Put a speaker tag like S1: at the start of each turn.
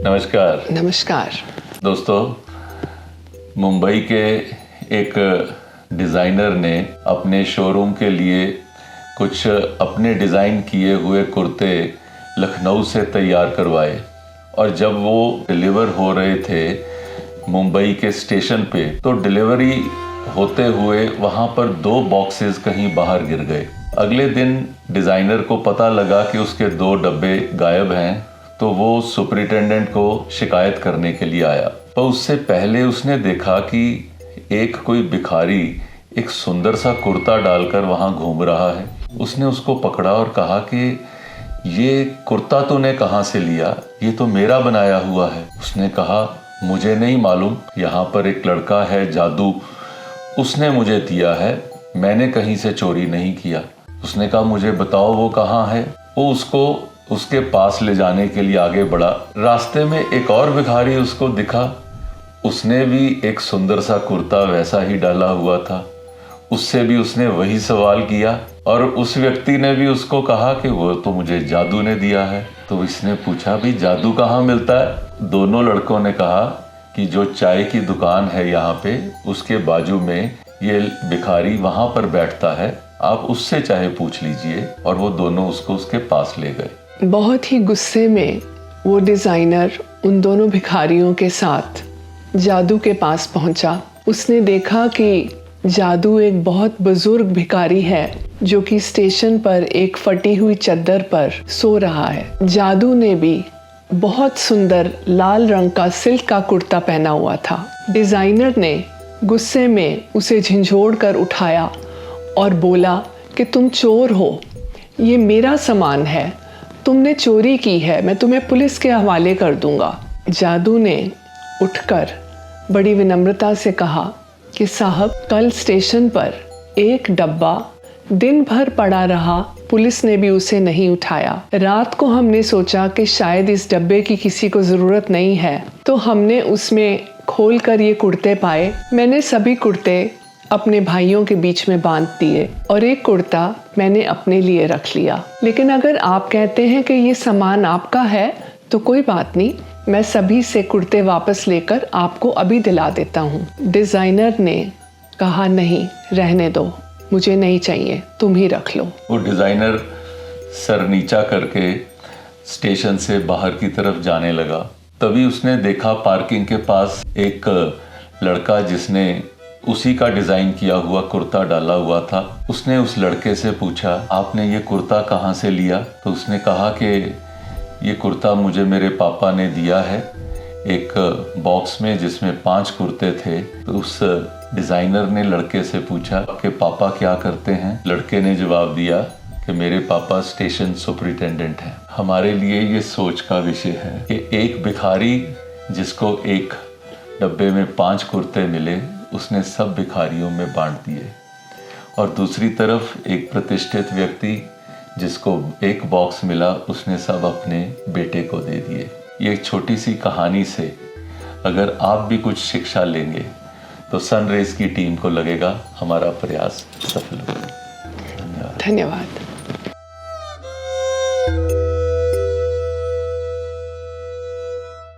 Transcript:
S1: नमस्कार।
S2: नमस्कार
S1: दोस्तों, मुंबई के एक डिज़ाइनर ने अपने शोरूम के लिए कुछ अपने डिज़ाइन किए हुए कुर्ते लखनऊ से तैयार करवाए और जब वो डिलीवर हो रहे थे मुंबई के स्टेशन पे तो डिलीवरी होते हुए वहाँ पर 2 बॉक्सेस कहीं बाहर गिर गए। अगले दिन डिज़ाइनर को पता लगा कि उसके 2 डब्बे गायब हैं, तो वो सुपरिटेंडेंट को शिकायत करने के लिए आया। पर उससे पहले उसने देखा कि एक कोई भिखारी एक सुंदर सा कुर्ता डालकर वहाँ घूम रहा है। उसने उसको पकड़ा और कहा कि ये कुर्ता तूने कहाँ से लिया? ये तो मेरा बनाया हुआ है। उसने कहा, मुझे नहीं मालूम, यहाँ पर एक लड़का है जादू, उसने मुझे दिया है, मैंने कहीं से चोरी नहीं किया। उसने कहा, मुझे बताओ वो कहाँ है। वो उसको उसके पास ले जाने के लिए आगे बढ़ा। रास्ते में एक और भिखारी उसको दिखा, उसने भी एक सुंदर सा कुर्ता वैसा ही डाला हुआ था। उससे भी उसने वही सवाल किया और उस व्यक्ति ने भी उसको कहा कि वो तो मुझे जादू ने दिया है। तो इसने पूछा, भी जादू कहाँ मिलता है? दोनों लड़कों ने कहा कि जो चाय की दुकान है यहाँ पे, उसके बाजू में ये भिखारी वहाँ पर बैठता है, आप उससे चाहे पूछ लीजिए। और वो दोनों उसको उसके पास ले गए।
S2: बहुत ही गुस्से में वो डिज़ाइनर उन दोनों भिखारियों के साथ जादू के पास पहुंचा। उसने देखा कि जादू एक बहुत बुजुर्ग भिखारी है जो कि स्टेशन पर एक फटी हुई चद्दर पर सो रहा है। जादू ने भी बहुत सुंदर लाल रंग का सिल्क का कुर्ता पहना हुआ था। डिज़ाइनर ने गुस्से में उसे झंझोड़ कर उठाया और बोला कि तुम चोर हो, ये मेरा सामान है, तुमने चोरी की है, मैं तुम्हें पुलिस के हवाले कर दूंगा। जादू ने उठकर बड़ी विनम्रता से कहा कि साहब, कल स्टेशन पर एक डब्बा दिन भर पड़ा रहा, पुलिस ने भी उसे नहीं उठाया। रात को हमने सोचा कि शायद इस डब्बे की किसी को ज़रूरत नहीं है, तो हमने उसमें खोल कर ये कुर्ते पाए। मैंने सभी कुर्ते अपने भाइयों के बीच में बांध दिए और एक कुर्ता मैंने अपने लिए रख लिया। लेकिन अगर आप कहते हैं कि ये सामान आपका है तो कोई बात नहीं, मैं सभी से कुर्ते वापस लेकर आपको अभी दिला देता हूँ। डिज़ाइनर ने कहा, नहीं, रहने दो, मुझे नहीं चाहिए, तुम ही रख लो।
S1: वो डिज़ाइनर सर नीचा करके स्टेशन से बाहर की तरफ जाने लगा। तभी उसने देखा पार्किंग के पास एक लड़का जिसने उसी का डिज़ाइन किया हुआ कुर्ता डाला हुआ था। उसने उस लड़के से पूछा, आपने ये कुर्ता कहाँ से लिया? तो उसने कहा कि ये कुर्ता मुझे मेरे पापा ने दिया है, एक बॉक्स में जिसमें 5 कुर्ते थे। तो उस डिज़ाइनर ने लड़के से पूछा कि पापा क्या करते हैं? लड़के ने जवाब दिया कि मेरे पापा स्टेशन सुपरिटेंडेंट हैं। हमारे लिए ये सोच का विषय है कि एक भिखारी जिसको एक डब्बे में 5 कुर्ते मिले, उसने सब भिखारियों में बांट दिए, और दूसरी तरफ एक प्रतिष्ठित व्यक्ति जिसको एक बॉक्स मिला, उसने सब अपने बेटे को दे दिए। ये एक छोटी सी कहानी से अगर आप भी कुछ शिक्षा लेंगे तो सनराइज की टीम को लगेगा हमारा प्रयास सफल होगा।
S2: धन्यवाद।